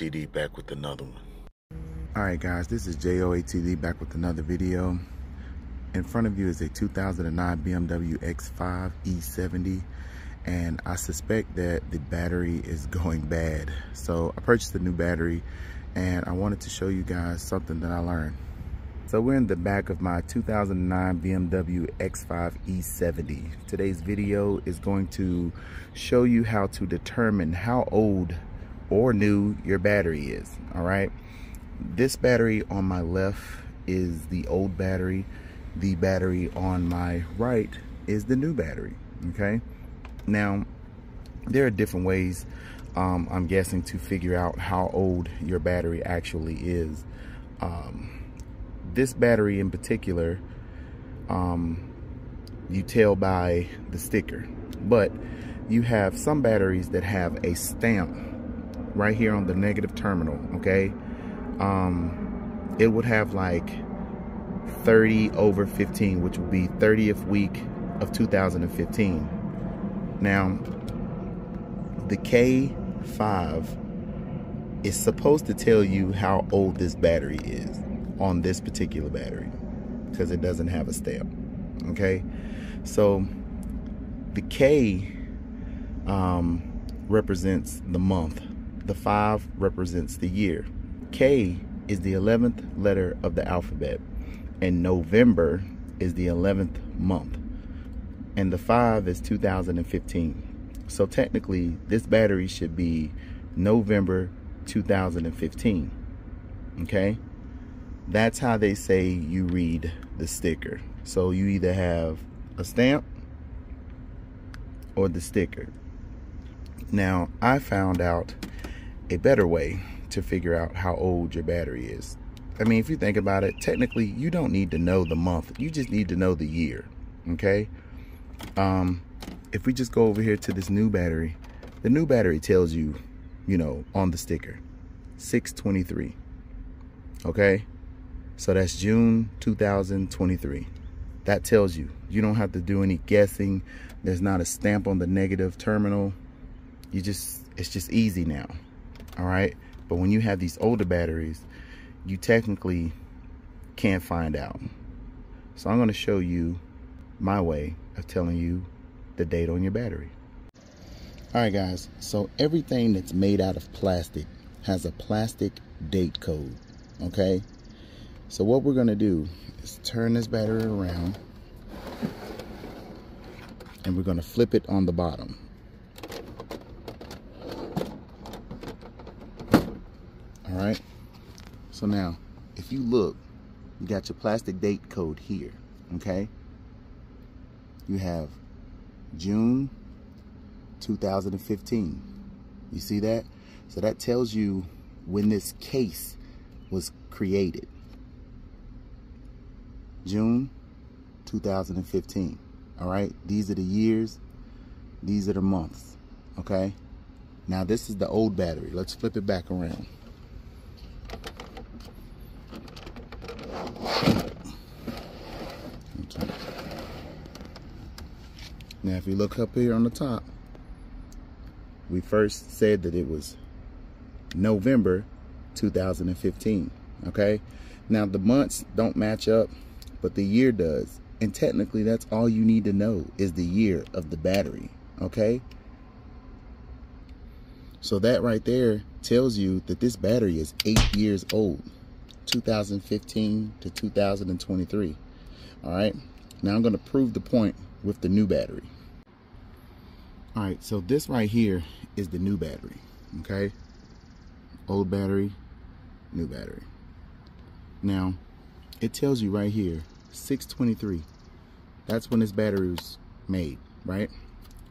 J.O.A.T.D back with another one. Alright guys, this is J.O.A.T.D back with another video. In front of you is a 2009 BMW X5 E70, and I suspect that the battery is going bad. So I purchased a new battery and I wanted to show you guys something that I learned. So we're in the back of my 2009 BMW X5 E70. Today's video is going to show you how to determine how old or new your battery is. All right, this battery on my left is the old battery. The battery on my right is the new battery. Okay, now there are different ways I'm guessing to figure out how old your battery actually is. This battery in particular, you tell by the sticker, but you have some batteries that have a stamp right here on the negative terminal. Okay, it would have like 30/15, which would be 30th week of 2015. Now the K5 is supposed to tell you how old this battery is on this particular battery because it doesn't have a stamp. Okay, so the K represents the month, the 5 represents the year. K is the 11th letter of the alphabet, and November is the 11th month, and the 5 is 2015. So technically this battery should be November 2015. Okay, that's how they say you read the sticker. So you either have a stamp or the sticker. Now I found out a better way to figure out how old your battery is. I mean, if you think about it, technically you don't need to know the month, you just need to know the year. Okay, if we just go over here to this new battery, the new battery tells you, you know, on the sticker 6/23. Okay, so that's June 2023. That tells you, you don't have to do any guessing. There's not a stamp on the negative terminal. It's just easy now. All right, but when you have these older batteries, you technically can't find out. So I'm going to show you my way of telling you the date on your battery. All right guys, so everything that's made out of plastic has a plastic date code. Okay, so what we're going to do is turn this battery around and we're going to flip it on the bottom. All right, so now if you look, you got your plastic date code here. Okay, you have June 2015. You see that? So that tells you when this case was created. June 2015. All right, these are the years, these are the months. Okay, now this is the old battery. Let's flip it back around. Now if you look up here on the top, we first said that it was November 2015. Okay, now the months don't match up, but the year does, and technically that's all you need to know is the year of the battery. Okay, so that right there tells you that this battery is 8 years old, 2015 to 2023. All right, now I'm going to prove the point with the new battery. All right, so this right here is the new battery. Okay, old battery, new battery. Now it tells you right here 6/23. That's when this battery was made. Right,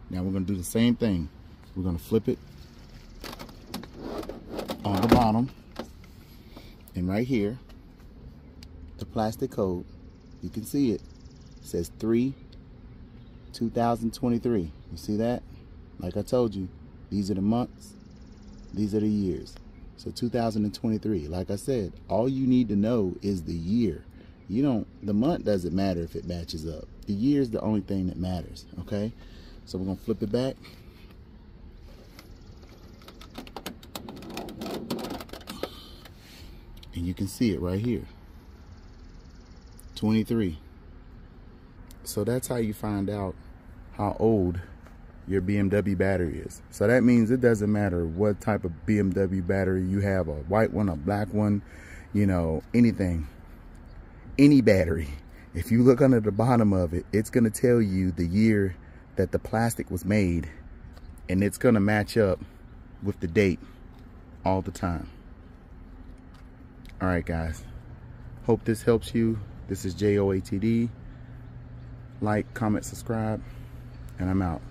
now we're going to do the same thing. We're going to flip it on the bottom, and right here the plastic code, you can see it, says 3/2023. You see that? Like I told you, these are the months, these are the years. So 2023, like I said, all you need to know is the year. You don't, the month doesn't matter if it matches up. The year is the only thing that matters. Okay, so we're gonna flip it back. And you can see it right here. 23. So that's how you find out how old your BMW battery is. So that means it doesn't matter what type of BMW battery you have, a white one, a black one, you know, anything, any battery. If you look under the bottom of it, it's going to tell you the year that the plastic was made, and it's going to match up with the date all the time. All right, guys. Hope this helps you. This is J.O.A.T.D. Like, comment, subscribe, and I'm out.